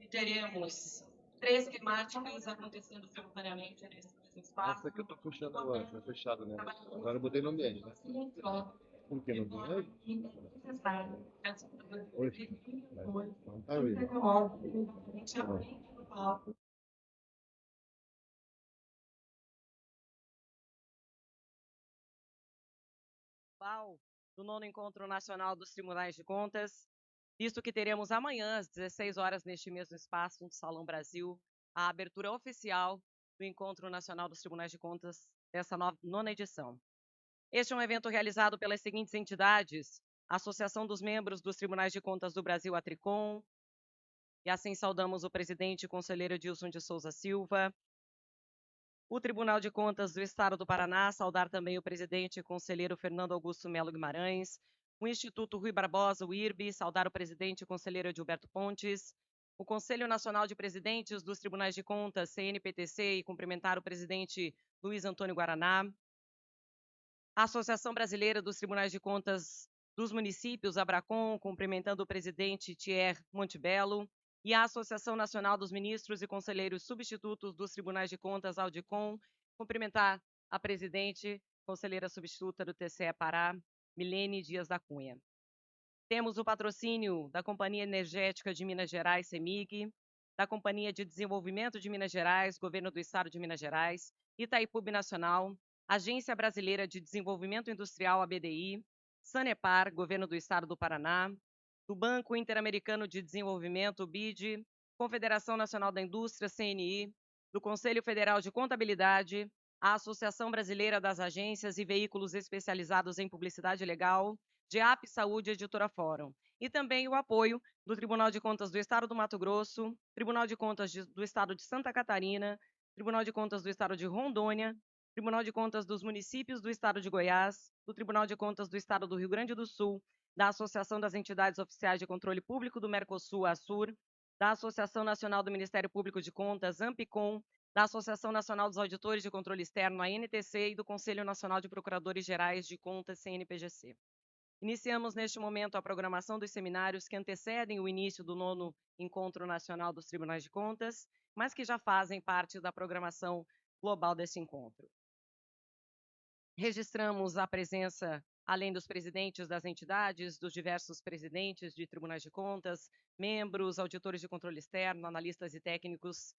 teremos três temáticas acontecendo simultaneamente nesse mesmo espaço. Essa que eu tô puxando agora, tá fechado, né? Agora eu botei no ambiente, né? Por que no ambiente? Oi. Não tá vendo. Do nono Encontro Nacional dos Tribunais de Contas, visto que teremos amanhã, às 16 horas, neste mesmo espaço, no Salão Brasil, a abertura oficial do Encontro Nacional dos Tribunais de Contas dessa nona edição. Este é um evento realizado pelas seguintes entidades: a Associação dos Membros dos Tribunais de Contas do Brasil, a Tricom, e assim saudamos o presidente e conselheiro Edilson de Souza Silva. O Tribunal de Contas do Estado do Paraná, saudar também o presidente e conselheiro Fernando Augusto Melo Guimarães. O Instituto Rui Barbosa, o IRB, saudar o presidente e conselheiro Gilberto Pontes. O Conselho Nacional de Presidentes dos Tribunais de Contas, CNPTC, e cumprimentar o presidente Luiz Antônio Guaraná. A Associação Brasileira dos Tribunais de Contas dos Municípios, Abracon, cumprimentando o presidente Thierry Montebello. E a Associação Nacional dos Ministros e Conselheiros Substitutos dos Tribunais de Contas, Audicom, cumprimentar a presidente, conselheira substituta do TCE Pará, Milene Dias da Cunha. Temos o patrocínio da Companhia Energética de Minas Gerais, CEMIG, da Companhia de Desenvolvimento de Minas Gerais, Governo do Estado de Minas Gerais, Itaipu Binacional, Agência Brasileira de Desenvolvimento Industrial, ABDI, Sanepar, Governo do Estado do Paraná, do Banco Interamericano de Desenvolvimento, BID, Confederação Nacional da Indústria, CNI, do Conselho Federal de Contabilidade, a Associação Brasileira das Agências e Veículos Especializados em Publicidade Legal, GEAP Saúde e Editora Fórum, e também o apoio do Tribunal de Contas do Estado do Mato Grosso, Tribunal de Contas do Estado de Santa Catarina, Tribunal de Contas do Estado de Rondônia, Tribunal de Contas dos Municípios do Estado de Goiás, do Tribunal de Contas do Estado do Rio Grande do Sul, da Associação das Entidades Oficiais de Controle Público do Mercosul, ASUR, da Associação Nacional do Ministério Público de Contas, AMPICOM, da Associação Nacional dos Auditores de Controle Externo, ANTC, e do Conselho Nacional de Procuradores Gerais de Contas, CNPGC. Iniciamos neste momento a programação dos seminários que antecedem o início do nono Encontro Nacional dos Tribunais de Contas, mas que já fazem parte da programação global desse encontro. Registramos a presença, além dos presidentes das entidades, dos diversos presidentes de tribunais de contas, membros, auditores de controle externo, analistas e técnicos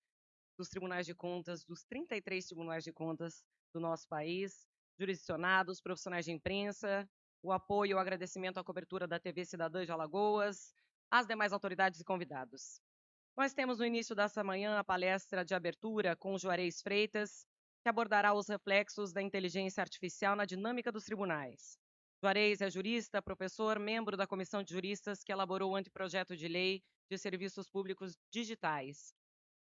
dos tribunais de contas, dos 33 tribunais de contas do nosso país, jurisdicionados, profissionais de imprensa, o apoio e o agradecimento à cobertura da TV Cidadã de Alagoas, as demais autoridades e convidados. Nós temos no início dessa manhã a palestra de abertura com Juarez Freitas, que abordará os reflexos da inteligência artificial na dinâmica dos tribunais. Juarez é jurista, professor, membro da comissão de juristas que elaborou o anteprojeto de lei de serviços públicos digitais.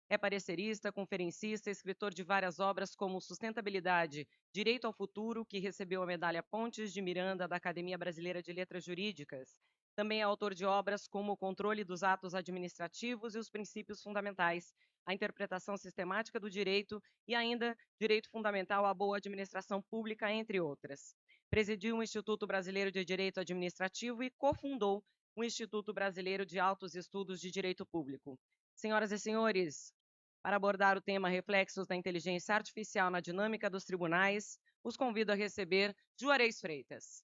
É parecerista, conferencista, escritor de várias obras como Sustentabilidade, Direito ao Futuro, que recebeu a medalha Pontes de Miranda da Academia Brasileira de Letras Jurídicas. Também é autor de obras como O Controle dos Atos Administrativos e os Princípios Fundamentais, A Interpretação Sistemática do Direito e ainda Direito Fundamental à Boa Administração Pública, entre outras. Presidiu o Instituto Brasileiro de Direito Administrativo e cofundou o Instituto Brasileiro de Altos Estudos de Direito Público. Senhoras e senhores, para abordar o tema Reflexos da Inteligência Artificial na Dinâmica dos Tribunais, os convido a receber Juarez Freitas.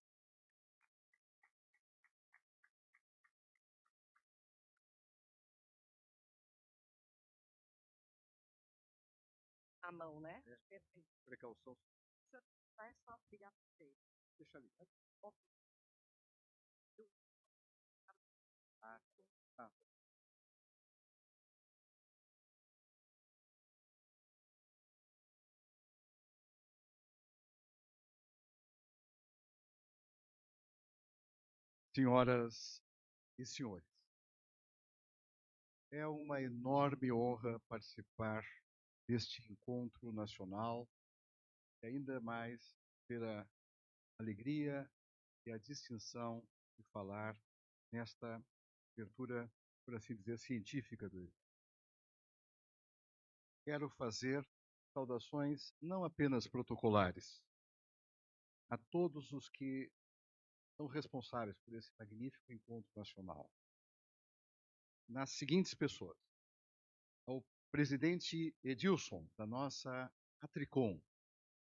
A mão, né? Perfeito. Precaução. É só ligar para você. Deixa ali. Ah. Senhoras e senhores, é uma enorme honra participar deste encontro nacional e ainda mais ter a alegria e a distinção de falar nesta abertura, por assim dizer, científica do evento. Quero fazer saudações não apenas protocolares a todos os que são responsáveis por esse magnífico encontro nacional, nas seguintes pessoas: ao presidente Edilson, da nossa Atricom.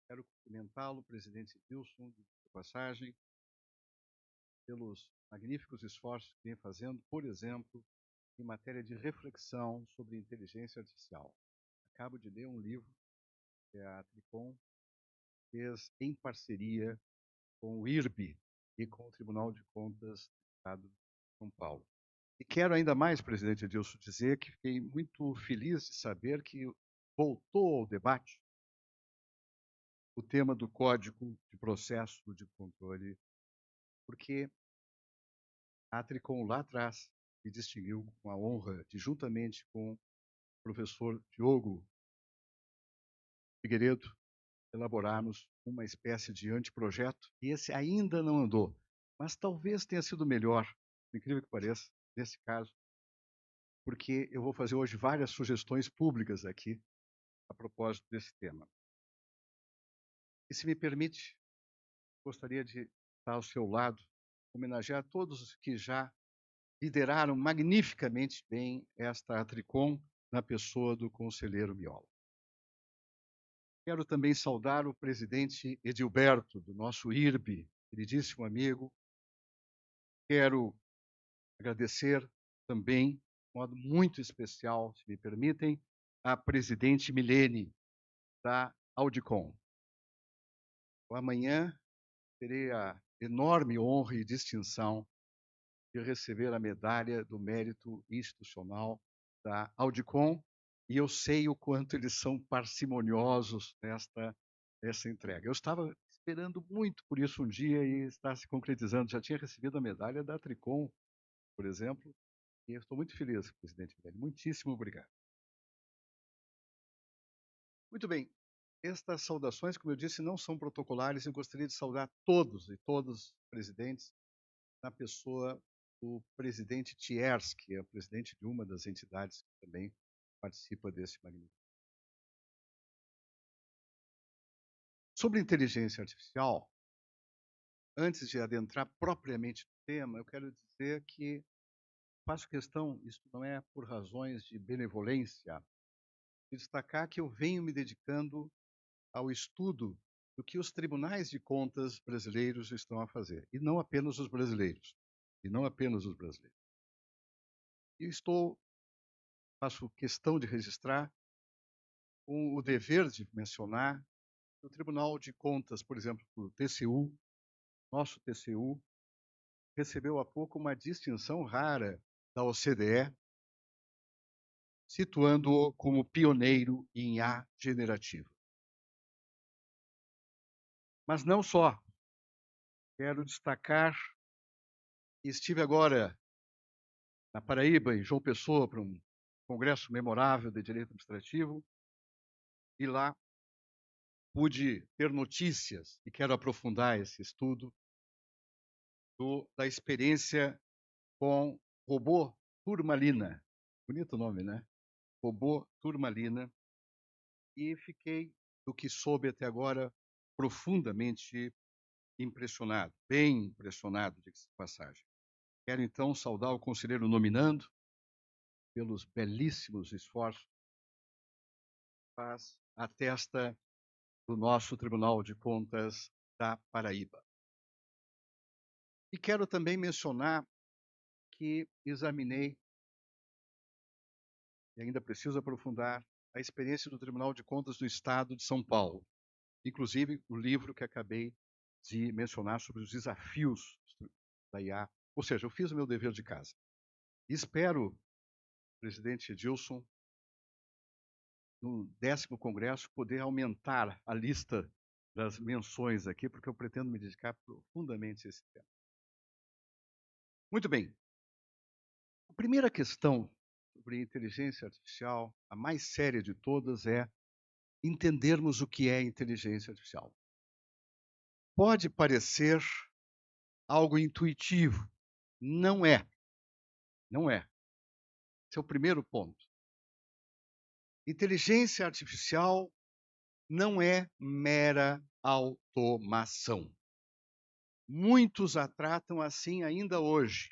Quero cumprimentá-lo, presidente Edilson, de passagem, pelos magníficos esforços que vem fazendo, por exemplo, em matéria de reflexão sobre inteligência artificial. Acabo de ler um livro que a Atricom fez em parceria com o IRB e com o Tribunal de Contas do Estado de São Paulo. E quero ainda mais, presidente Edilson, dizer que fiquei muito feliz de saber que voltou ao debate o tema do Código de Processo de Controle, porque a Atricom lá atrás me distinguiu com a honra de, juntamente com o professor Diogo Figueiredo, elaborarmos uma espécie de anteprojeto, e esse ainda não andou, mas talvez tenha sido melhor, por incrível que pareça, nesse caso, porque eu vou fazer hoje várias sugestões públicas aqui a propósito desse tema. E se me permite, gostaria de estar ao seu lado, homenagear todos os que já lideraram magnificamente bem esta Atricom na pessoa do conselheiro Miola. Quero também saudar o presidente Edilberto, do nosso IRB, queridíssimo amigo. Quero agradecer também, de modo muito especial, se me permitem, a presidente Milene, da Audicom. Amanhã terei a enorme honra e distinção de receber a medalha do mérito institucional da Audicom, e eu sei o quanto eles são parcimoniosos nessa entrega. Eu estava esperando muito por isso um dia e está se concretizando. Já tinha recebido a medalha da Tricom, por exemplo, e eu estou muito feliz, presidente Milene. Muitíssimo obrigado. Muito bem. Estas saudações, como eu disse, não são protocolares. Eu gostaria de saudar todos e todas os presidentes, na pessoa do presidente Thiers, que é o presidente de uma das entidades que também participa desse magnífico. Sobre inteligência artificial, antes de adentrar propriamente no tema, eu quero dizer que faço questão, isso não é por razões de benevolência, de destacar que eu venho me dedicando ao estudo do que os tribunais de contas brasileiros estão a fazer, e não apenas os brasileiros, e não apenas os brasileiros. E faço questão de registrar o dever de mencionar que o Tribunal de Contas, por exemplo, o TCU, nosso TCU, recebeu há pouco uma distinção rara da OCDE, situando-o como pioneiro em IA generativa. Mas não só. Quero destacar que estive agora na Paraíba, em João Pessoa, para um congresso memorável de direito administrativo, e lá pude ter notícias, e quero aprofundar esse estudo, da experiência com robô Turmalina. Bonito nome, né? Robô Turmalina. E fiquei, do que soube até agora, profundamente impressionado, bem impressionado, diga-se de passagem. Quero então saudar o conselheiro nominando pelos belíssimos esforços que faz a testa do nosso Tribunal de Contas da Paraíba. E quero também mencionar que examinei, e ainda preciso aprofundar, a experiência do Tribunal de Contas do Estado de São Paulo. Inclusive, o livro que acabei de mencionar sobre os desafios da IA. Ou seja, eu fiz o meu dever de casa. E espero, presidente Edilson, no 10º Congresso, poder aumentar a lista das menções aqui, porque eu pretendo me dedicar profundamente a esse tema. Muito bem. A primeira questão sobre inteligência artificial, a mais séria de todas, é entendermos o que é inteligência artificial. Pode parecer algo intuitivo. Não é. Não é. Esse é o primeiro ponto. Inteligência artificial não é mera automação. Muitos a tratam assim ainda hoje.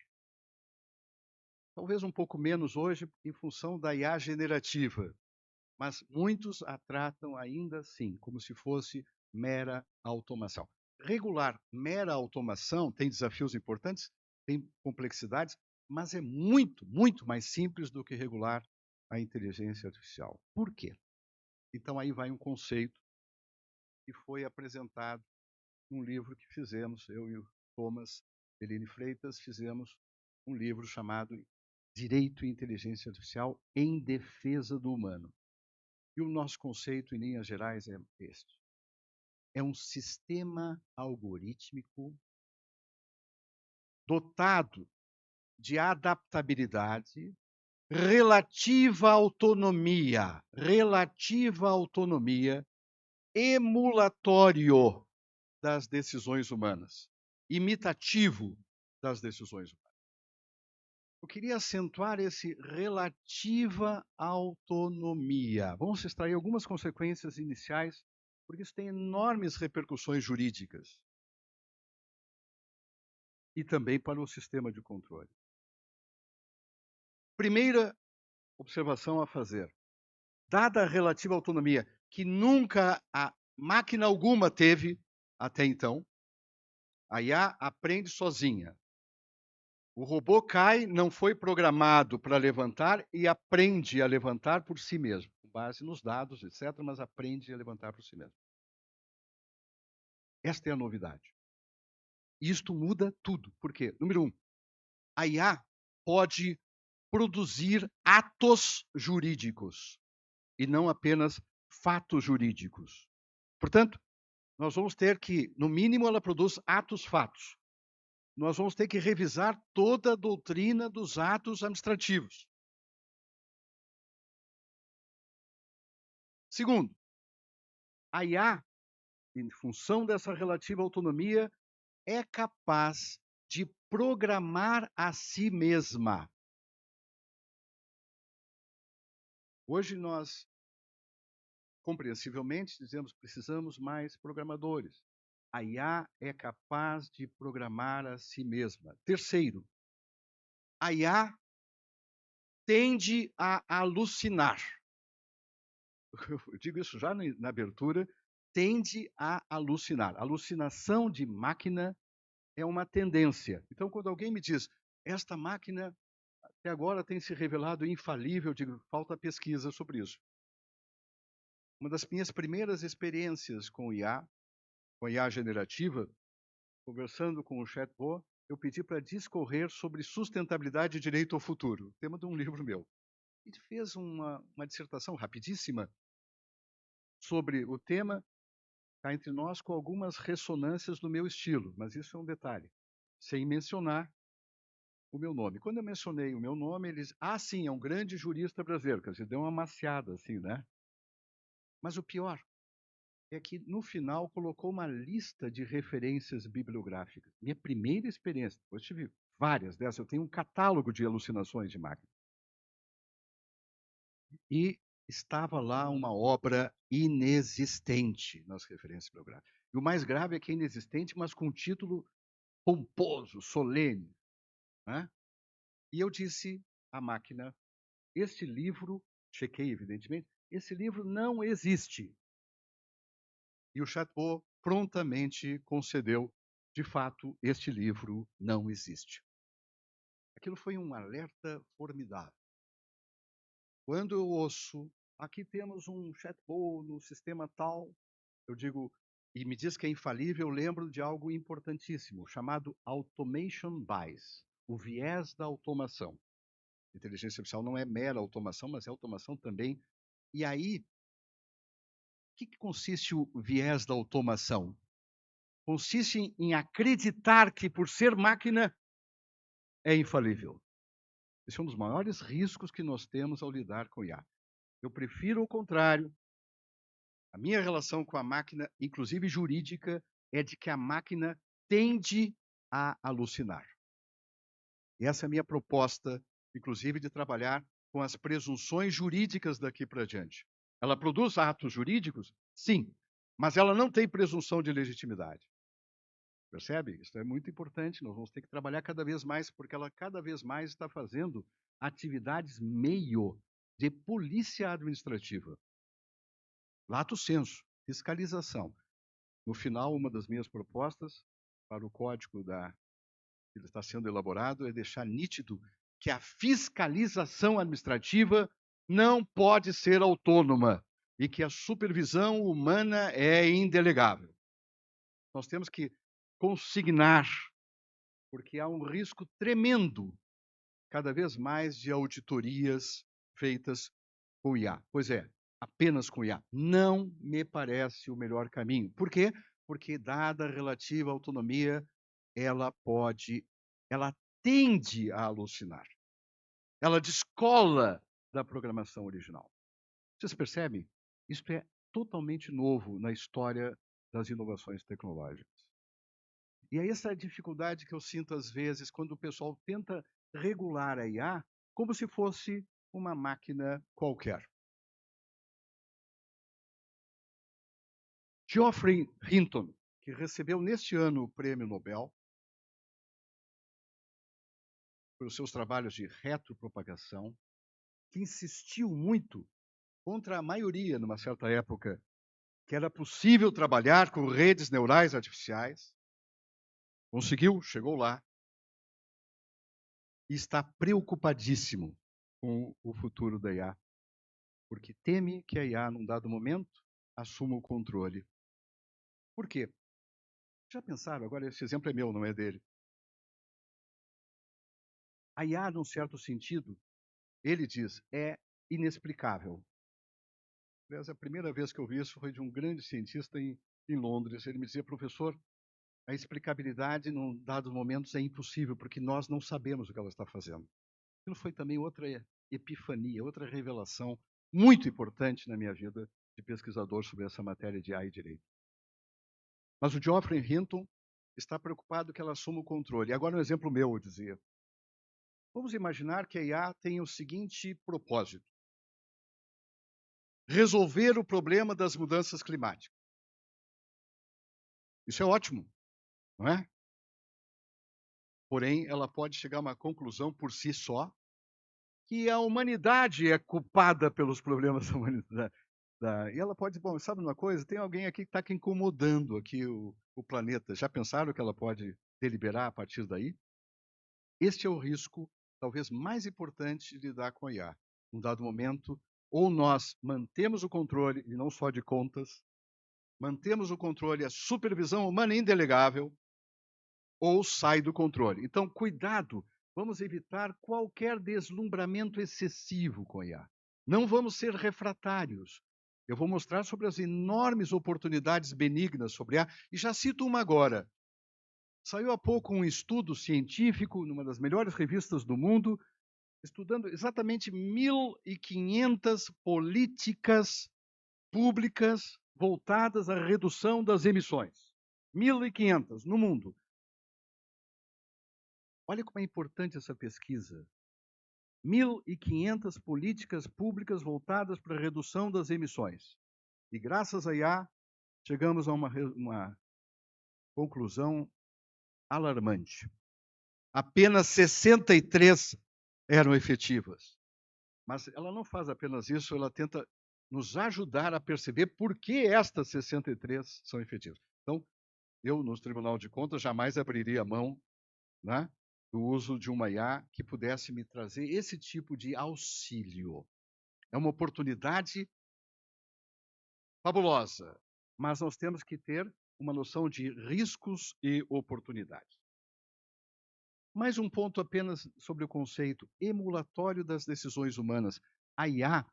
Talvez um pouco menos hoje, em função da IA generativa, mas muitos a tratam ainda assim, como se fosse mera automação. Regular mera automação tem desafios importantes, tem complexidades, mas é muito, muito mais simples do que regular a inteligência artificial. Por quê? Então aí vai um conceito que foi apresentado num livro que fizemos, eu e o Thomas Bellini Freitas fizemos um livro chamado Direito e Inteligência Artificial em Defesa do Humano. E o nosso conceito, em linhas gerais, é este. É um sistema algorítmico dotado de adaptabilidade, relativa autonomia, emulatório das decisões humanas, imitativo das decisões humanas. Eu queria acentuar esse relativa autonomia. Vamos extrair algumas consequências iniciais, porque isso tem enormes repercussões jurídicas e também para o sistema de controle. Primeira observação a fazer. Dada a relativa autonomia, que nunca a máquina alguma teve até então, a IA aprende sozinha. O robô cai, não foi programado para levantar e aprende a levantar por si mesmo, com base nos dados, etc., mas aprende a levantar por si mesmo. Esta é a novidade. Isto muda tudo. Por quê? Número 1, a IA pode produzir atos jurídicos e não apenas fatos jurídicos. Portanto, nós vamos ter que, no mínimo, ela produz atos-fatos. Nós vamos ter que revisar toda a doutrina dos atos administrativos. Segundo, a IA, em função dessa relativa autonomia, é capaz de programar a si mesma. Hoje nós, compreensivelmente, dizemos que precisamos mais programadores. A IA é capaz de programar a si mesma. Terceiro, a IA tende a alucinar. Eu digo isso já na abertura, tende a alucinar. Alucinação de máquina é uma tendência. Então, quando alguém me diz, esta máquina até agora tem se revelado infalível, eu digo, falta pesquisa sobre isso. Uma das minhas primeiras experiências com IA generativa, conversando com o chatbot, eu pedi para discorrer sobre sustentabilidade e direito ao futuro, tema de um livro meu. E fez uma dissertação rapidíssima sobre o tema, cá entre nós, com algumas ressonâncias no meu estilo, mas isso é um detalhe, sem mencionar o meu nome. Quando eu mencionei o meu nome, eles, sim, é um grande jurista brasileiro, quer dizer, deu uma maciada assim, né? Mas o pior é que, no final, colocou uma lista de referências bibliográficas. Minha primeira experiência, depois tive várias dessas, eu tenho um catálogo de alucinações de máquina. E estava lá uma obra inexistente nas referências bibliográficas. E o mais grave é que é inexistente, mas com um título pomposo, solene. Né? E eu disse à máquina, este livro, chequei evidentemente, esse livro não existe. E o chatbot prontamente concedeu, de fato, este livro não existe. Aquilo foi um alerta formidável. Quando eu ouço, aqui temos um chatbot no sistema tal, eu digo, e me diz que é infalível, eu lembro de algo importantíssimo, chamado automation bias, o viés da automação. Inteligência artificial não é mera automação, mas é automação também. E aí, o que consiste o viés da automação? Consiste em acreditar que, por ser máquina, é infalível. Esse é um dos maiores riscos que nós temos ao lidar com IA. Eu prefiro o contrário. A minha relação com a máquina, inclusive jurídica, é de que a máquina tende a alucinar. E essa é a minha proposta, inclusive, de trabalhar com as presunções jurídicas daqui para diante. Ela produz atos jurídicos? Sim, mas ela não tem presunção de legitimidade. Percebe? Isso é muito importante, nós vamos ter que trabalhar cada vez mais, porque ela cada vez mais está fazendo atividades meio de polícia administrativa. Lato sensu, fiscalização. No final, uma das minhas propostas para o código que está sendo elaborado é deixar nítido que a fiscalização administrativa não pode ser autônoma e que a supervisão humana é indelegável. Nós temos que consignar, porque há um risco tremendo, cada vez mais, de auditorias feitas com IA. Pois é, apenas com IA. Não me parece o melhor caminho. Por quê? Porque, dada a relativa autonomia, ela tende a alucinar. Ela descola da programação original. Vocês percebem? Isso é totalmente novo na história das inovações tecnológicas. E é essa a dificuldade que eu sinto às vezes quando o pessoal tenta regular a IA como se fosse uma máquina qualquer. Geoffrey Hinton, que recebeu neste ano o Prêmio Nobel pelos seus trabalhos de retropropagação, que insistiu muito contra a maioria, numa certa época, que era possível trabalhar com redes neurais artificiais. Conseguiu, chegou lá. E está preocupadíssimo com o futuro da IA, porque teme que a IA, num dado momento, assuma o controle. Por quê? Já pensaram? Agora, esse exemplo é meu, não é dele. A IA, num certo sentido, ele diz, é inexplicável. Aliás, a primeira vez que eu vi isso foi de um grande cientista em Londres. Ele me dizia, professor, a explicabilidade, em dados momentos, é impossível, porque nós não sabemos o que ela está fazendo. Aquilo foi também outra epifania, outra revelação muito importante na minha vida de pesquisador sobre essa matéria de AI e direito. Mas o Geoffrey Hinton está preocupado que ela assuma o controle. E agora um exemplo meu, eu dizia. Vamos imaginar que a IA tem o seguinte propósito: resolver o problema das mudanças climáticas. Isso é ótimo, não é? Porém, ela pode chegar a uma conclusão por si só, que a humanidade é culpada pelos problemas da humanidade. E ela pode, bom, sabe uma coisa? Tem alguém aqui que está incomodando aqui o planeta. Já pensaram que ela pode deliberar a partir daí? Este é o risco, talvez mais importante, de lidar com a IA. Num dado momento, ou nós mantemos o controle, e não só de contas, mantemos o controle, a supervisão humana indelegável, ou sai do controle. Então, cuidado, vamos evitar qualquer deslumbramento excessivo com a IA. Não vamos ser refratários. Eu vou mostrar sobre as enormes oportunidades benignas sobre a IA, e já cito uma agora. Saiu há pouco um estudo científico, numa das melhores revistas do mundo, estudando exatamente 1.500 políticas públicas voltadas à redução das emissões. 1.500 no mundo. Olha como é importante essa pesquisa. 1.500 políticas públicas voltadas para a redução das emissões. E graças a IA, chegamos a uma conclusão alarmante. Apenas 63 eram efetivas. Mas ela não faz apenas isso, ela tenta nos ajudar a perceber por que estas 63 são efetivas. Então, eu, no Tribunal de Contas, jamais abriria a mão, né, do uso de uma IA que pudesse me trazer esse tipo de auxílio. É uma oportunidade fabulosa, mas nós temos que ter uma noção de riscos e oportunidades. Mais um ponto apenas sobre o conceito emulatório das decisões humanas. A IA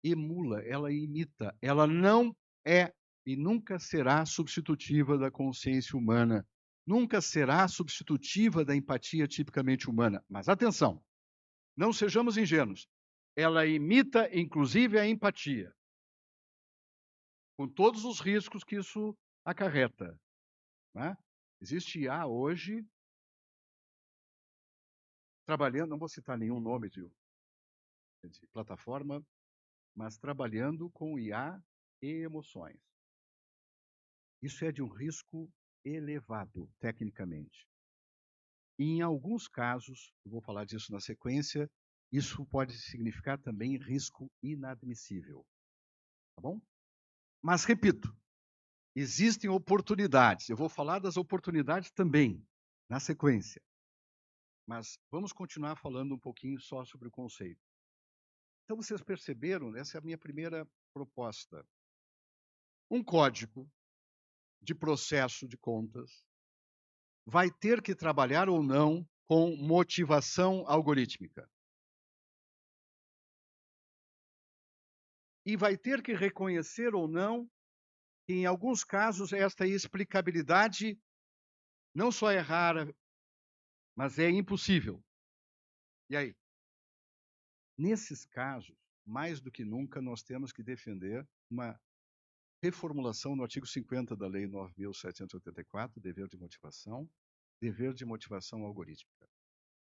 emula, ela imita, ela não é e nunca será substitutiva da consciência humana, nunca será substitutiva da empatia tipicamente humana. Mas atenção, não sejamos ingênuos, ela imita inclusive a empatia, com todos os riscos que isso acarreta, né? Existe IA hoje trabalhando, não vou citar nenhum nome de plataforma, mas trabalhando com IA e emoções. Isso é de um risco elevado, tecnicamente. E em alguns casos, eu vou falar disso na sequência, Isso pode significar também risco inadmissível. Tá bom? Mas, repito, existem oportunidades. Eu vou falar das oportunidades também, na sequência. Mas vamos continuar falando um pouquinho só sobre o conceito. Então, vocês perceberam? Essa é a minha primeira proposta. Um código de processo de contas vai ter que trabalhar ou não com motivação algorítmica. E vai ter que reconhecer ou não que, em alguns casos, esta explicabilidade não só é rara, mas é impossível. E aí? Nesses casos, mais do que nunca, nós temos que defender uma reformulação no artigo 50 da Lei 9.784, dever de motivação algorítmica.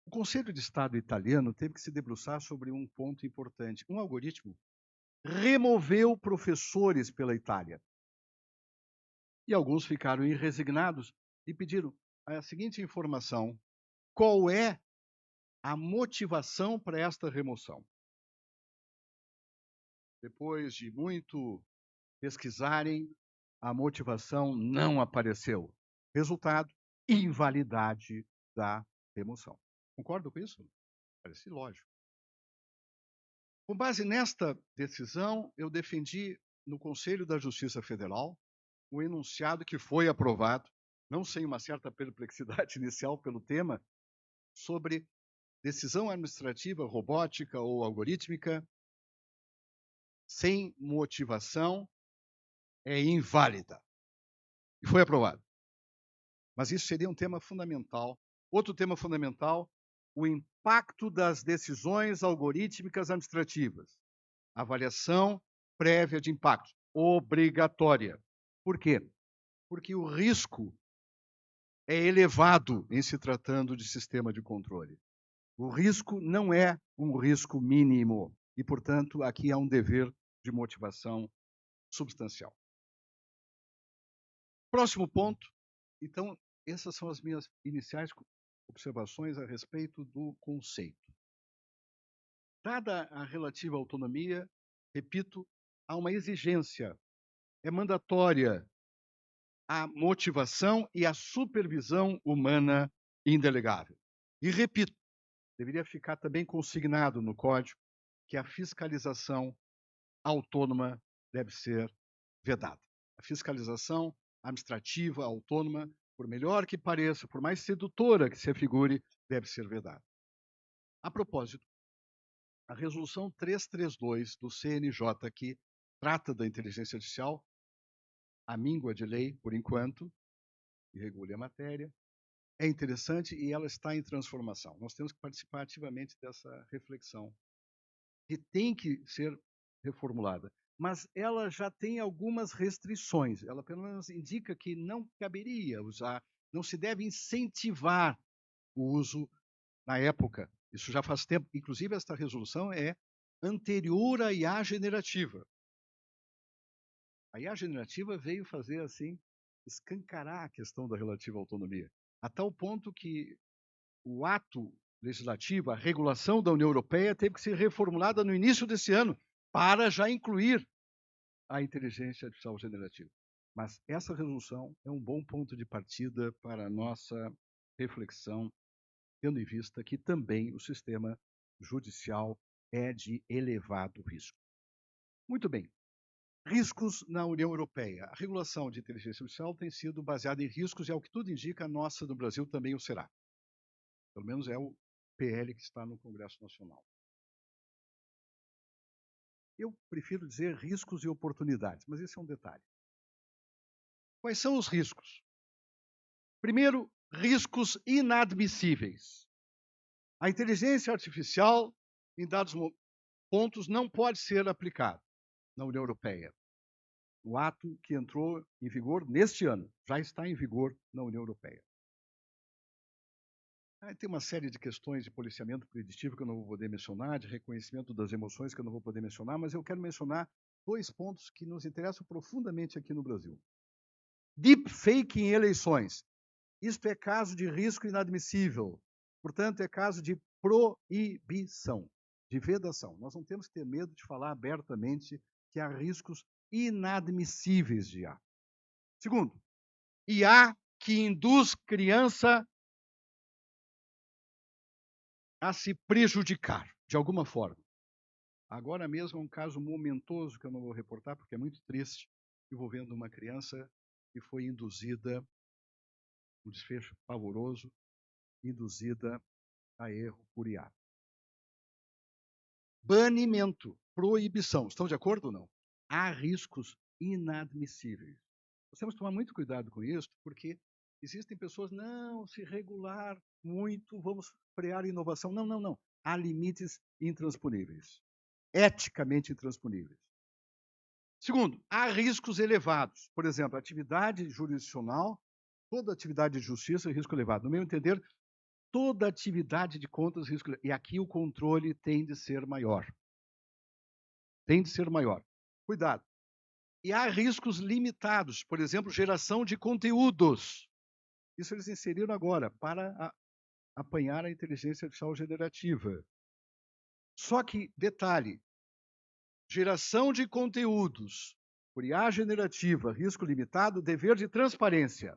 O Conselho de Estado italiano teve que se debruçar sobre um ponto importante. Um algoritmo removeu professores pela Itália. E alguns ficaram irresignados e pediram a seguinte informação: qual é a motivação para esta remoção? Depois de muito pesquisarem, a motivação não apareceu. Resultado: invalidade da remoção. Concorda com isso? Parece lógico. Com base nesta decisão, eu defendi no Conselho da Justiça Federal um enunciado que foi aprovado, não sem uma certa perplexidade inicial pelo tema, sobre decisão administrativa robótica ou algorítmica sem motivação é inválida. E foi aprovado. Mas isso seria um tema fundamental. Outro tema fundamental, o impacto das decisões algorítmicas administrativas. Avaliação prévia de impacto, obrigatória. Por quê? Porque o risco é elevado em se tratando de sistema de controle. O risco não é um risco mínimo e, portanto, aqui há um dever de motivação substancial. Próximo ponto. Então, essas são as minhas iniciais observações a respeito do conceito. Dada a relativa autonomia, repito, há uma exigência, é mandatória a motivação e a supervisão humana indelegável. E repito, deveria ficar também consignado no código que a fiscalização autônoma deve ser vedada. A fiscalização administrativa autônoma, por melhor que pareça, por mais sedutora que se afigure, deve ser vedada. A propósito, a resolução 332 do CNJ, que trata da inteligência artificial, a míngua de lei, por enquanto, e regule a matéria, é interessante e ela está em transformação. Nós temos que participar ativamente dessa reflexão, que tem que ser reformulada. Mas ela já tem algumas restrições. Ela, pelo menos, indica que não caberia usar, não se deve incentivar o uso na época. Isso já faz tempo. Inclusive, esta resolução é anterior à IA generativa. A IA generativa veio fazer, assim, escancarar a questão da relativa autonomia, a tal ponto que o ato legislativo, a regulação da União Europeia, teve que ser reformulada no início desse ano para já incluir a inteligência artificial generativa. Mas essa resolução é um bom ponto de partida para a nossa reflexão, tendo em vista que também o sistema judicial é de elevado risco. Muito bem. Riscos na União Europeia. A regulação de inteligência artificial tem sido baseada em riscos e, ao que tudo indica, a nossa no Brasil também o será. Pelo menos é o PL que está no Congresso Nacional. Eu prefiro dizer riscos e oportunidades, mas esse é um detalhe. Quais são os riscos? Primeiro, riscos inadmissíveis. A inteligência artificial, em dados pontos, não pode ser aplicada na União Europeia. O ato que entrou em vigor neste ano já está em vigor na União Europeia. Tem uma série de questões de policiamento preditivo que eu não vou poder mencionar, de reconhecimento das emoções que eu não vou poder mencionar, mas eu quero mencionar dois pontos que nos interessam profundamente aqui no Brasil. Deepfake em eleições. Isto é caso de risco inadmissível. Portanto, é caso de proibição. de vedação. Nós não temos que ter medo de falar abertamente que há riscos inadmissíveis de IA. Segundo, IA que induz criança a se prejudicar, de alguma forma. Agora mesmo é um caso momentoso que eu não vou reportar, porque é muito triste, envolvendo uma criança que foi induzida, um desfecho pavoroso, induzida a erro por IA. Banimento, proibição. Estão de acordo ou não? Há riscos inadmissíveis. Nós temos que tomar muito cuidado com isso, porque existem pessoas, não, se regular muito, vamos frear a inovação. Não, não, não. Há limites intransponíveis, eticamente intransponíveis. Segundo, há riscos elevados. Por exemplo, atividade jurisdicional, toda atividade de justiça é risco elevado. No meu entender, toda atividade de contas risco elevado. E aqui o controle tem de ser maior. Tem de ser maior. Cuidado. E há riscos limitados, por exemplo, geração de conteúdos. Isso eles inseriram agora, para apanhar a inteligência artificial generativa. Só que, detalhe, geração de conteúdos, por IA generativa, risco limitado, dever de transparência,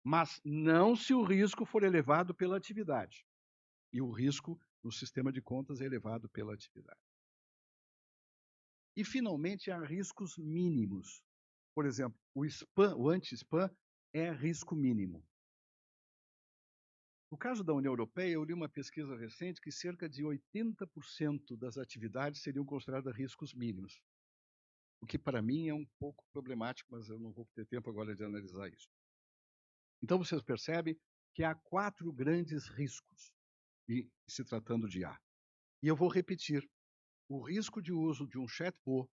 mas não se o risco for elevado pela atividade. E o risco no sistema de contas é elevado pela atividade. E, finalmente, há riscos mínimos. Por exemplo, o spam, o anti-spam, é risco mínimo. No caso da União Europeia, eu li uma pesquisa recente que cerca de 80% das atividades seriam consideradas riscos mínimos. O que, para mim, é um pouco problemático, mas eu não vou ter tempo agora de analisar isso. Então, vocês percebem que há 4 grandes riscos se tratando de IA. E eu vou repetir. O risco de uso de um chatbot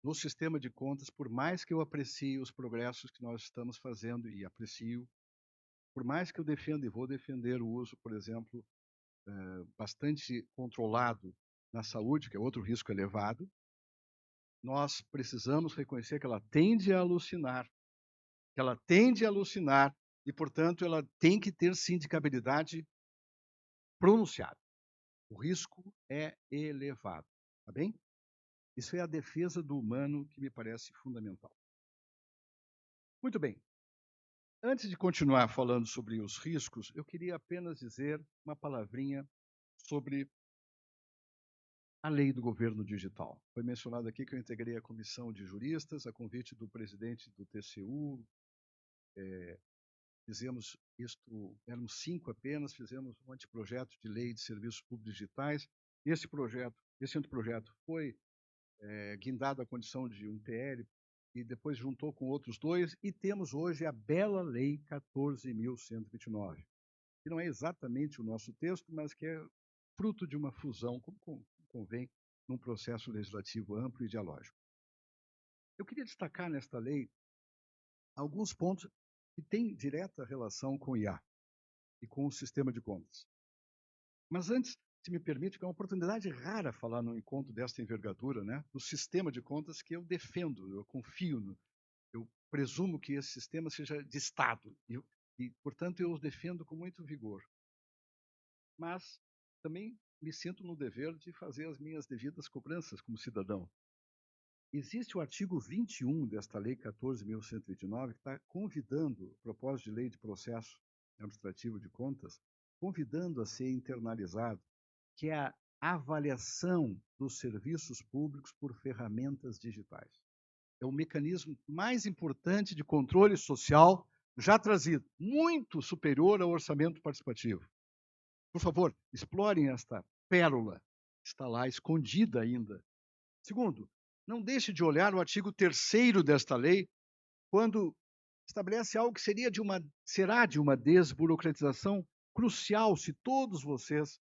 no sistema de contas, por mais que eu aprecie os progressos que nós estamos fazendo, e aprecio, por mais que eu defenda e vou defender o uso, por exemplo, bastante controlado na saúde, que é outro risco elevado, nós precisamos reconhecer que ela tende a alucinar, e, portanto, ela tem que ter sindicabilidade pronunciada. O risco é elevado, tá bem? Isso é a defesa do humano que me parece fundamental. Muito bem. Antes de continuar falando sobre os riscos, eu queria apenas dizer uma palavrinha sobre a lei do governo digital. Foi mencionado aqui que eu integrei a comissão de juristas, a convite do presidente do TCU. Fizemos isto, éramos 5 apenas, fizemos um anteprojeto de lei de serviços públicos digitais. Esse anteprojeto foi guindado à condição de um PL e depois juntou com outros 2, e temos hoje a bela Lei 14.129, que não é exatamente o nosso texto, mas que é fruto de uma fusão, como convém, num processo legislativo amplo e dialógico. Eu queria destacar nesta lei alguns pontos que têm direta relação com o IA e com o sistema de contas. Mas antes, se me permite, que é uma oportunidade rara falar num encontro desta envergadura, né, do sistema de contas que eu defendo, eu confio, eu presumo que esse sistema seja de Estado e, portanto, eu os defendo com muito vigor. Mas também me sinto no dever de fazer as minhas devidas cobranças como cidadão. Existe o artigo 21 desta Lei 14.129, que está convidando, a propósito de lei de processo administrativo de contas, convidando a ser internalizado, que é a avaliação dos serviços públicos por ferramentas digitais. É o mecanismo mais importante de controle social já trazido, muito superior ao orçamento participativo. Por favor, explorem esta pérola, está lá escondida ainda. Segundo, não deixe de olhar o artigo 3º desta lei, quando estabelece algo que será de uma desburocratização crucial se todos vocês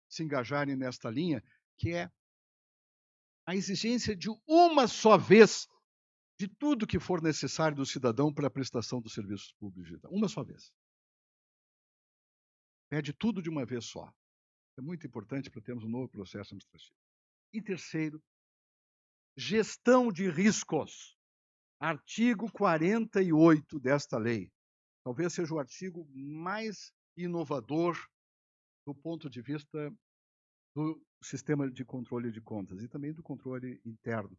se engajarem nesta linha, que é a exigência de uma só vez de tudo que for necessário do cidadão para a prestação dos serviços públicos digitais. Uma só vez. Pede tudo de uma vez só. É muito importante para termos um novo processo administrativo. E terceiro, gestão de riscos. Artigo 48 desta lei. Talvez seja o artigo mais inovador do ponto de vista o sistema de controle de contas e também do controle interno.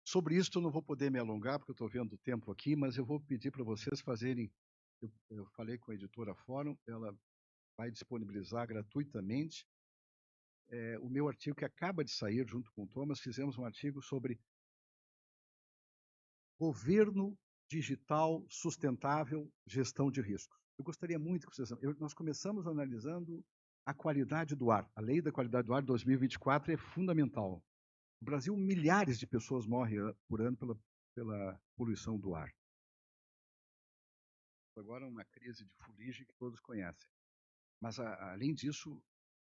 Sobre isso eu não vou poder me alongar, porque eu estou vendo o tempo aqui, mas eu vou pedir para vocês fazerem... Eu falei com a editora Fórum, ela vai disponibilizar gratuitamente o meu artigo que acaba de sair junto com o Thomas. Fizemos um artigo sobre governo digital sustentável, gestão de riscos. Eu gostaria muito que vocês... Nós começamos analisando a qualidade do ar. A lei da qualidade do ar de 2024 é fundamental. No Brasil, milhares de pessoas morrem por ano pela poluição do ar. Agora uma crise de fuligem que todos conhecem. Mas, além disso,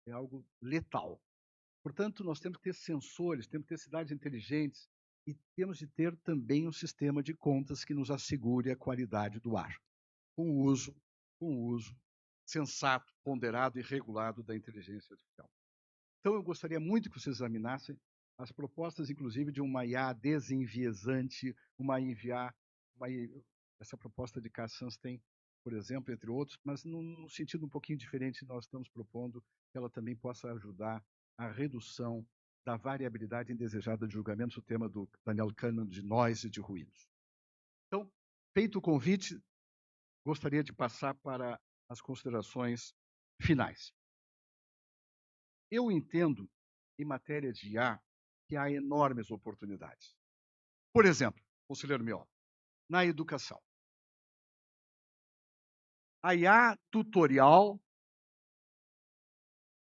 é algo letal. Portanto, nós temos que ter sensores, temos que ter cidades inteligentes e temos de ter também um sistema de contas que nos assegure a qualidade do ar, com o uso sensato, ponderado e regulado da inteligência artificial. Então, eu gostaria muito que vocês examinassem as propostas, inclusive, de uma IA desenviesante, essa proposta de Cass Sunstein, por exemplo, entre outros, mas num sentido um pouquinho diferente. Nós estamos propondo que ela também possa ajudar a redução da variabilidade indesejada de julgamentos, o tema do Daniel Kahneman de noise e de ruídos. Então, feito o convite, gostaria de passar para as considerações finais. Eu entendo, em matéria de IA, que há enormes oportunidades. Por exemplo, conselheiro Miola, na educação. A IA tutorial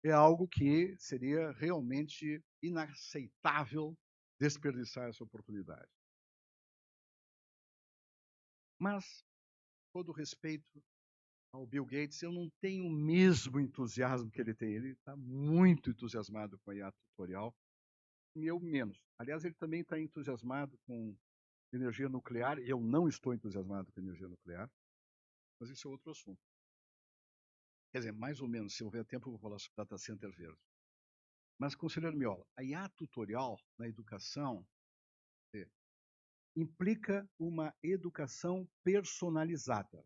é algo que seria realmente inaceitável desperdiçar essa oportunidade. Mas, todo respeito ao Bill Gates, eu não tenho o mesmo entusiasmo que ele tem. Ele está muito entusiasmado com a IA tutorial, e eu menos. Aliás, ele também está entusiasmado com energia nuclear, e eu não estou entusiasmado com energia nuclear, mas isso é outro assunto. Quer dizer, mais ou menos, se houver tempo, eu vou falar sobre data center verde. Mas, conselheiro Miola, a IA tutorial na educação implica uma educação personalizada.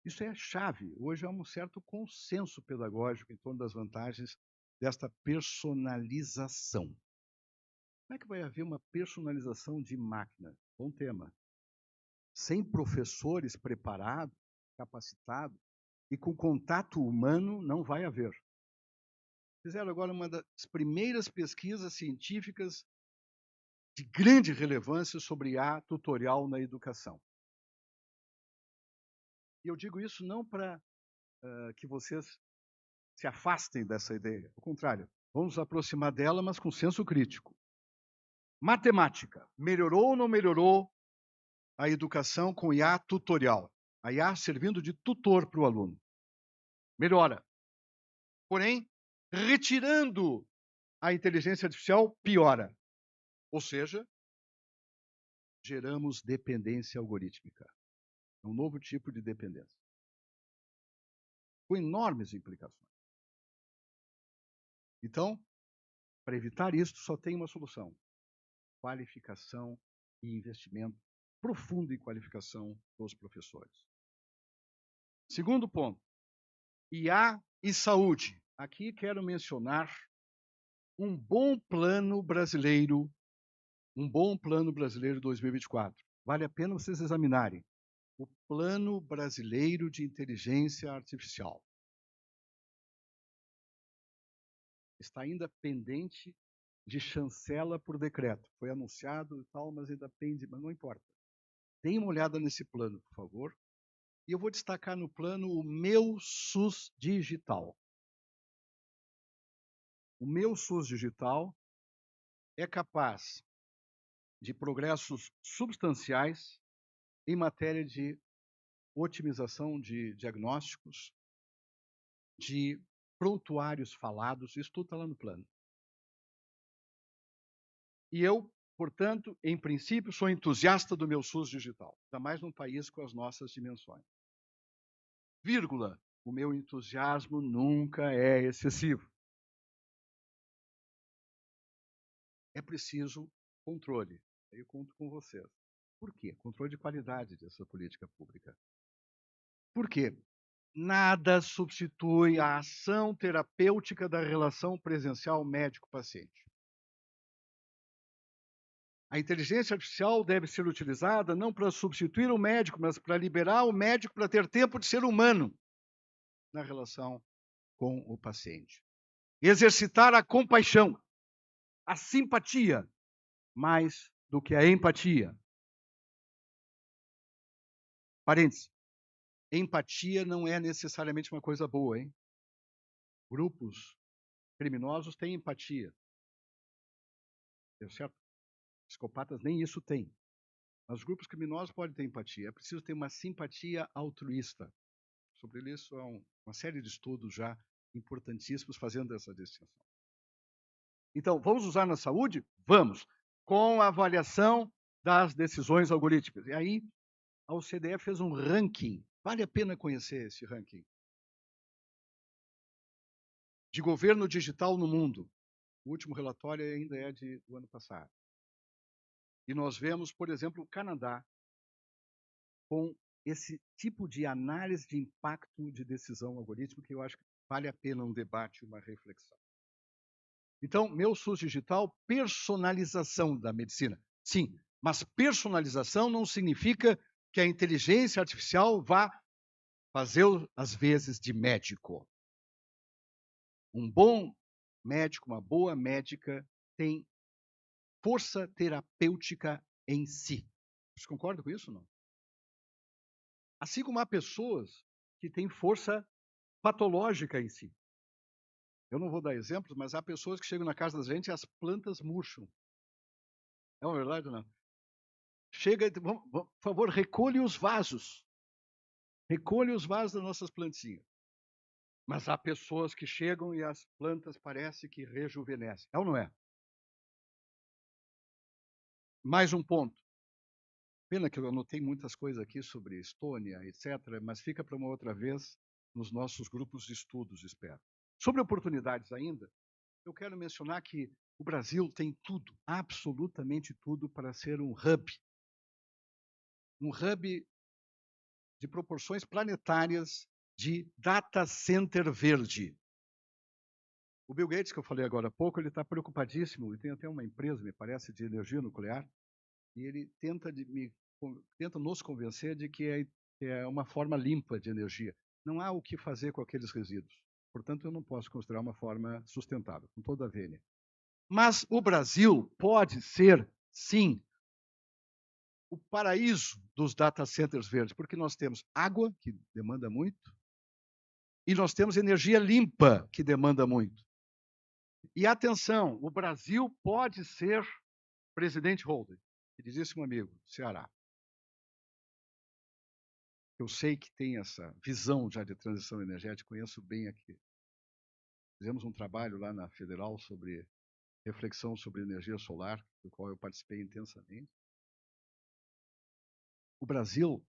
Isso é a chave. Hoje há um certo consenso pedagógico em torno das vantagens desta personalização. Como é que vai haver uma personalização de máquina? Bom tema. Sem professores preparados, capacitados e com contato humano, não vai haver. Fizeram agora uma das primeiras pesquisas científicas de grande relevância sobre IA tutorial na educação. E eu digo isso não para que vocês se afastem dessa ideia. Ao contrário, vamos nos aproximar dela, mas com senso crítico. Matemática. Melhorou ou não melhorou a educação com IA tutorial? A IA servindo de tutor para o aluno. Melhora. Porém, retirando a inteligência artificial, piora. Ou seja, geramos dependência algorítmica. É um novo tipo de dependência, com enormes implicações. Então, para evitar isso, só tem uma solução: qualificação e investimento profundo em qualificação dos professores. Segundo ponto, IA e saúde. Aqui quero mencionar um bom plano brasileiro 2024. Vale a pena vocês examinarem. O Plano Brasileiro de Inteligência Artificial. Está ainda pendente de chancela por decreto. Foi anunciado e tal, mas ainda pende, mas não importa. Deem uma olhada nesse plano, por favor. E eu vou destacar no plano o Meu SUS Digital. O Meu SUS Digital é capaz de progressos substanciais em matéria de otimização de diagnósticos, de prontuários falados, isso tudo está lá no plano. E eu, portanto, em princípio, sou entusiasta do Meu SUS Digital, ainda mais num país com as nossas dimensões. Vírgula, o meu entusiasmo nunca é excessivo. É preciso controle. Aí eu conto com vocês. Por quê? Controle de qualidade dessa política pública. Por quê? nada substitui a ação terapêutica da relação presencial médico-paciente. A inteligência artificial deve ser utilizada não para substituir o médico, mas para liberar o médico para ter tempo de ser humano na relação com o paciente. Exercitar a compaixão, a simpatia, mais do que a empatia. Parênteses. Empatia não é necessariamente uma coisa boa, hein? Grupos criminosos têm empatia. Deu certo? Psicopatas nem isso têm. Mas os grupos criminosos podem ter empatia. É preciso ter uma simpatia altruísta. Sobre isso há uma série de estudos já importantíssimos fazendo essa distinção. Então, vamos usar na saúde? Vamos. Com a avaliação das decisões algorítmicas. E aí, a OCDE fez um ranking. Vale a pena conhecer esse ranking. De governo digital no mundo. O último relatório ainda é do ano passado. E nós vemos, por exemplo, o Canadá com esse tipo de análise de impacto de decisão algorítmica que eu acho que vale a pena um debate, uma reflexão. Então, meu SUS digital, personalização da medicina. Sim, mas personalização não significa que a inteligência artificial vá fazer as vezes de médico. Um bom médico, uma boa médica tem força terapêutica em si. Vocês concordam com isso ou não? Assim como há pessoas que têm força patológica em si. Eu não vou dar exemplos, mas há pessoas que chegam na casa da gente e as plantas murcham. É uma verdade ou não? Chega, por favor, recolhe os vasos. Recolhe os vasos das nossas plantinhas. Mas há pessoas que chegam e as plantas parecem que rejuvenescem. É ou não é? Mais um ponto. Pena que eu anotei muitas coisas aqui sobre Estônia, etc., mas fica para uma outra vez nos nossos grupos de estudos, espero. Sobre oportunidades ainda, eu quero mencionar que o Brasil tem tudo, absolutamente tudo, para ser um hub de proporções planetárias de data center verde. O Bill Gates, que eu falei agora há pouco, ele está preocupadíssimo, e tem até uma empresa, me parece, de energia nuclear, e ele tenta nos convencer de que é uma forma limpa de energia. Não há o que fazer com aqueles resíduos. Portanto, eu não posso considerar uma forma sustentável, com toda a vênia. Mas o Brasil pode ser, sim, o paraíso dos data centers verdes, porque nós temos água, que demanda muito, e nós temos energia limpa, que demanda muito. E atenção, o Brasil pode ser presidente Holden, que diz isso um amigo, Ceará. Eu sei que tem essa visão já de transição energética, conheço bem aqui. Fizemos um trabalho lá na Federal sobre reflexão sobre energia solar, do qual eu participei intensamente. O Brasil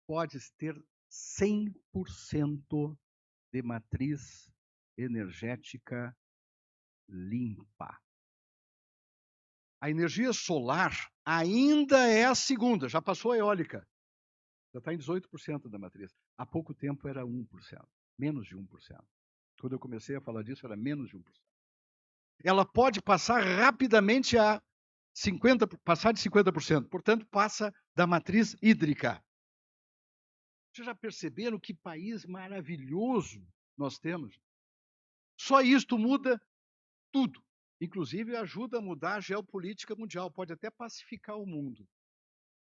pode ter 100% de matriz energética limpa. A energia solar ainda é a segunda, já passou a eólica. Já está em 18% da matriz. Há pouco tempo era 1%, menos de 1%. Quando eu comecei a falar disso, era menos de 1%. Ela pode passar rapidamente passar de 50%, portanto, passa da matriz hídrica. Vocês já perceberam que país maravilhoso nós temos? Só isto muda tudo. Inclusive, ajuda a mudar a geopolítica mundial, pode até pacificar o mundo.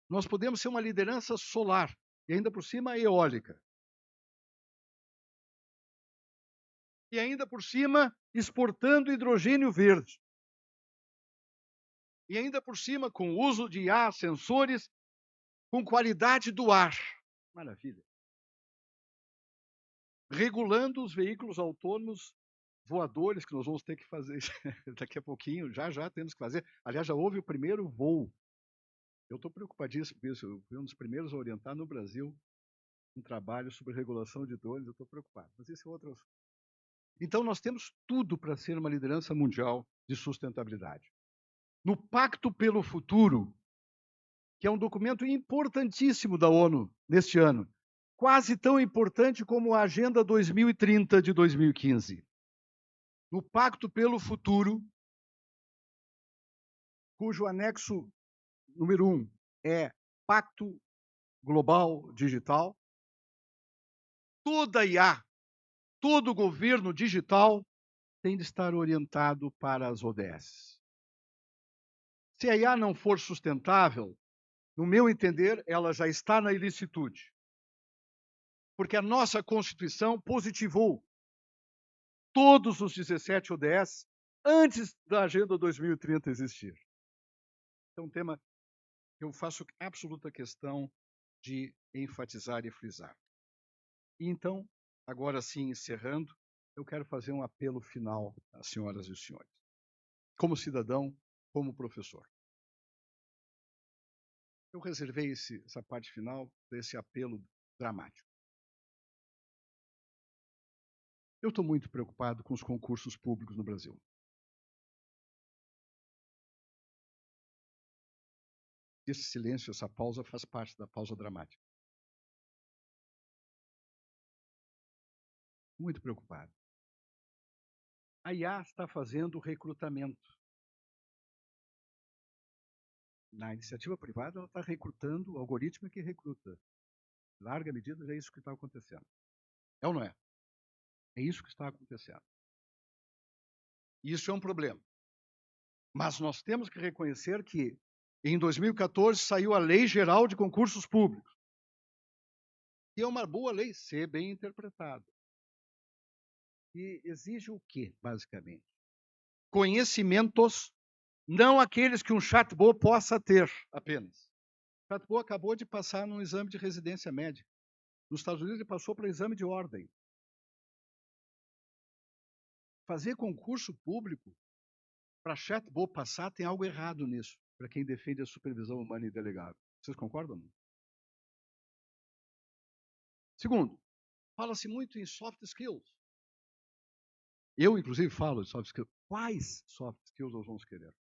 Nós podemos ser uma liderança solar, e ainda por cima eólica. E ainda por cima exportando hidrogênio verde. E ainda por cima com o uso de IA, sensores, com qualidade do ar. Maravilha. Regulando os veículos autônomos voadores, que nós vamos ter que fazer daqui a pouquinho, já temos que fazer. Aliás, já houve o primeiro voo. Eu estou preocupadíssimo com isso. Eu fui um dos primeiros a orientar no Brasil um trabalho sobre regulação de drones. Eu estou preocupado. Mas esse é outro assunto. Então, nós temos tudo para ser uma liderança mundial de sustentabilidade. No Pacto pelo Futuro, que é um documento importantíssimo da ONU neste ano, quase tão importante como a Agenda 2030 de 2015. No Pacto pelo Futuro, cujo anexo número 1 é Pacto Global Digital, toda IA, todo governo digital tem de estar orientado para as ODS. Se a IA não for sustentável, no meu entender, ela já está na ilicitude. Porque a nossa Constituição positivou todos os 17 ODS antes da Agenda 2030 existir. É um tema que eu faço absoluta questão de enfatizar e frisar. E então, agora sim, encerrando, eu quero fazer um apelo final às senhoras e senhores. Como cidadão, como professor. Eu reservei essa parte final para esse apelo dramático. Eu estou muito preocupado com os concursos públicos no Brasil. Esse silêncio, essa pausa, faz parte da pausa dramática. Muito preocupado. A IA está fazendo recrutamento. Na iniciativa privada, ela está recrutando, o algoritmo é que recruta. Em larga medida, já é isso que está acontecendo. É ou não é? É isso que está acontecendo. Isso é um problema. Mas nós temos que reconhecer que, em 2014, saiu a Lei Geral de Concursos Públicos. E é uma boa lei, se bem interpretada. E exige o quê, basicamente? Conhecimentos, não aqueles que um chatbot possa ter apenas. O chatbot acabou de passar num exame de residência médica. Nos Estados Unidos, ele passou para exame de ordem. Fazer concurso público para chatbot passar tem algo errado nisso, para quem defende a supervisão humana e delegado. Vocês concordam? Não? Segundo, fala-se muito em soft skills. Eu, inclusive, falo de soft skills. Quais soft skills nós vamos querer?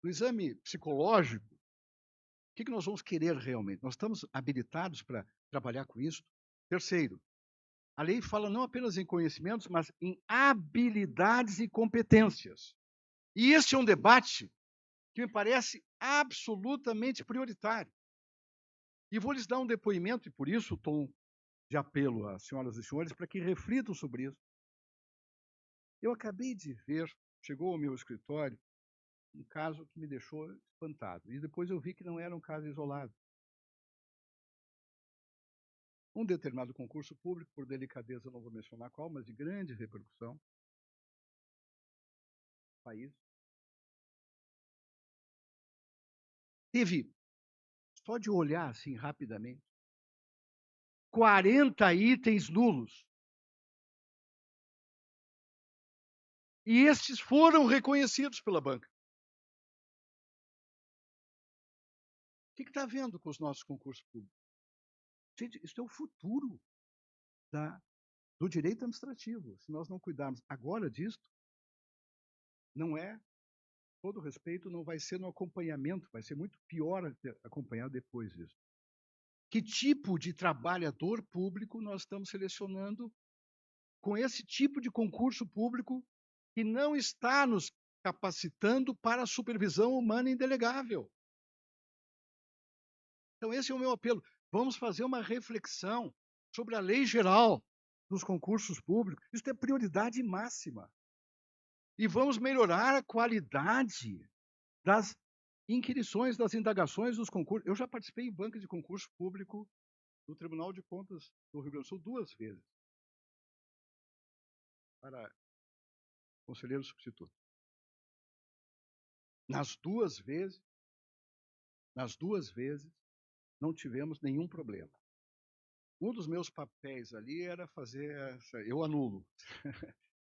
No exame psicológico, o que nós vamos querer realmente? Nós estamos habilitados para trabalhar com isso? Terceiro, a lei fala não apenas em conhecimentos, mas em habilidades e competências. E esse é um debate que me parece absolutamente prioritário. E vou lhes dar um depoimento, e por isso o tom de apelo às senhoras e senhores, para que reflitam sobre isso. Eu acabei de ver, chegou ao meu escritório, um caso que me deixou espantado. E depois eu vi que não era um caso isolado. Um determinado concurso público, por delicadeza não vou mencionar qual, mas de grande repercussão no país, teve, só de olhar assim rapidamente, 40 itens nulos. E estes foram reconhecidos pela banca. O que está havendo com os nossos concursos públicos? Gente, isso é o futuro do direito administrativo. Se nós não cuidarmos agora disso, não é, todo respeito, não vai ser no acompanhamento, vai ser muito pior acompanhar depois disso. Que tipo de trabalhador público nós estamos selecionando com esse tipo de concurso público que não está nos capacitando para a supervisão humana indelegável? Então, esse é o meu apelo. Vamos fazer uma reflexão sobre a lei geral dos concursos públicos. Isso é prioridade máxima. E vamos melhorar a qualidade das inquirições, das indagações dos concursos. Eu já participei em banca de concurso público no Tribunal de Contas do Rio Grande do Sul 2 vezes, para conselheiro substituto. Nas duas vezes, não tivemos nenhum problema. Um dos meus papéis ali era fazer eu anulo.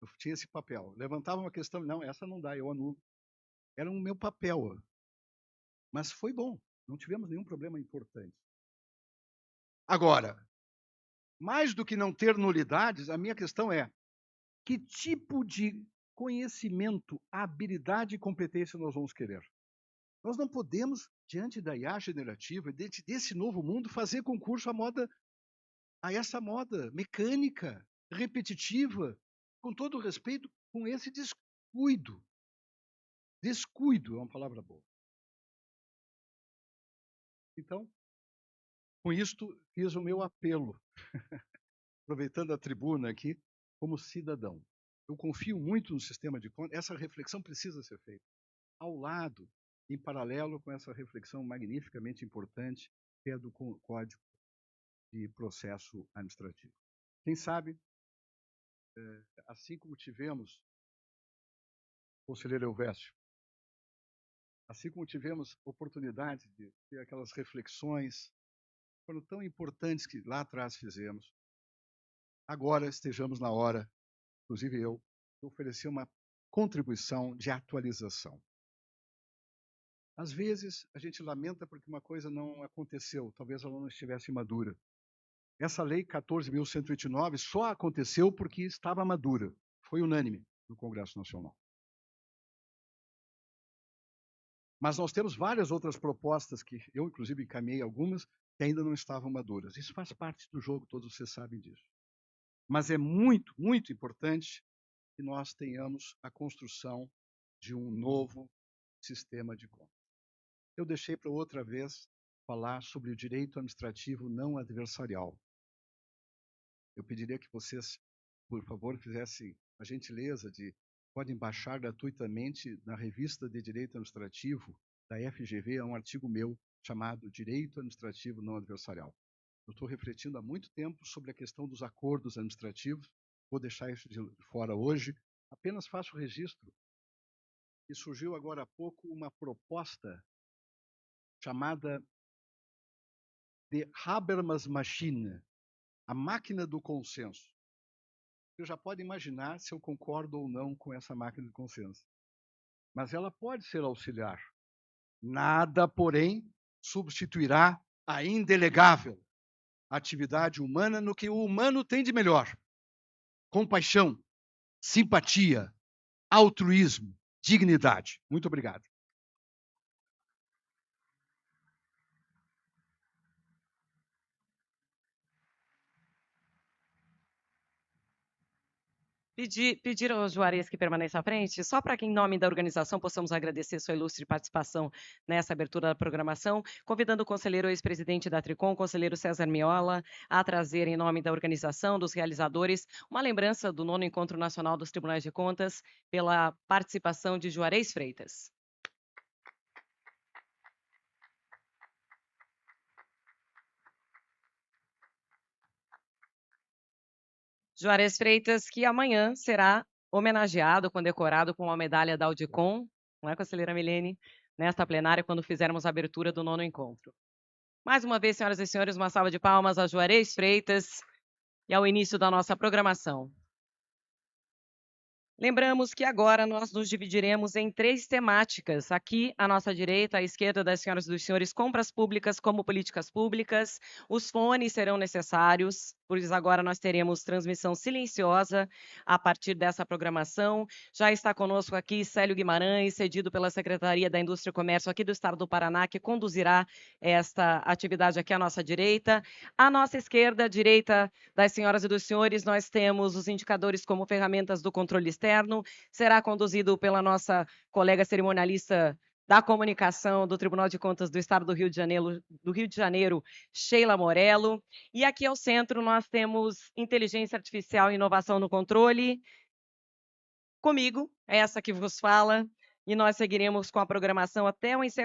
Eu tinha esse papel. Levantava uma questão, não, essa não dá, eu anulo. Era o meu papel. Mas foi bom, não tivemos nenhum problema importante. Agora, mais do que não ter nulidades, a minha questão é: que tipo de conhecimento, habilidade e competência nós vamos querer? Nós não podemos, diante da IA generativa, desse novo mundo, fazer concurso à moda a essa moda mecânica, repetitiva, com todo respeito, com esse descuido. Descuido é uma palavra boa. Então, com isto, fiz o meu apelo, aproveitando a tribuna aqui, como cidadão. Eu confio muito no sistema de contas, essa reflexão precisa ser feita. Ao lado, em paralelo com essa reflexão magnificamente importante, que é do Código de Processo Administrativo. Quem sabe, assim como tivemos, conselheiro Elvésio, assim como tivemos oportunidade de ter aquelas reflexões, foram tão importantes que lá atrás fizemos, agora estejamos na hora, inclusive eu, de oferecer uma contribuição de atualização. Às vezes, a gente lamenta porque uma coisa não aconteceu, talvez ela não estivesse madura. Essa lei 14.129 só aconteceu porque estava madura, foi unânime no Congresso Nacional. Mas nós temos várias outras propostas que eu, inclusive, encaminhei algumas, que ainda não estavam maduras. Isso faz parte do jogo, todos vocês sabem disso. Mas é muito, muito importante que nós tenhamos a construção de um novo sistema de contas. Eu deixei para outra vez falar sobre o direito administrativo não adversarial. Eu pediria que vocês, por favor, fizessem a gentileza de podem baixar gratuitamente na revista de Direito Administrativo da FGV, é um artigo meu chamado Direito Administrativo Não Adversarial. Eu estou refletindo há muito tempo sobre a questão dos acordos administrativos, vou deixar isso de fora hoje, apenas faço o registro. E surgiu agora há pouco uma proposta chamada de Habermas Machine, a máquina do consenso. Você já pode imaginar se eu concordo ou não com essa máquina de consenso. Mas ela pode ser auxiliar. Nada, porém, substituirá a indelegável atividade humana no que o humano tem de melhor. Compaixão, simpatia, altruísmo, dignidade. Muito obrigado. Pedir ao Juarez que permaneça à frente, só para que, em nome da organização, possamos agradecer sua ilustre participação nessa abertura da programação, convidando o conselheiro ex-presidente da Tricom, conselheiro César Miola, a trazer, em nome da organização, dos realizadores, uma lembrança do 9º Encontro Nacional dos Tribunais de Contas, pela participação de Juarez Freitas. Juarez Freitas, que amanhã será homenageado, condecorado com uma medalha da Audicom, não é, conselheira Milene? Nesta plenária, quando fizermos a abertura do 9º encontro. Mais uma vez, senhoras e senhores, uma salva de palmas a Juarez Freitas e ao início da nossa programação. Lembramos que agora nós nos dividiremos em 3 temáticas. Aqui, à nossa direita, à esquerda das senhoras e dos senhores, compras públicas como políticas públicas. Os fones serão necessários, pois agora nós teremos transmissão silenciosa a partir dessa programação. Já está conosco aqui Célio Guimarães, cedido pela Secretaria da Indústria e Comércio aqui do Estado do Paraná, que conduzirá esta atividade aqui à nossa direita. À nossa esquerda, à direita das senhoras e dos senhores, nós temos os indicadores como ferramentas do controle externo. Será conduzido pela nossa colega cerimonialista da comunicação do Tribunal de Contas do Estado do Rio de Janeiro, Sheila Morello. E aqui ao centro nós temos inteligência artificial e inovação no controle. Comigo, essa que vos fala, e nós seguiremos com a programação até o encerramento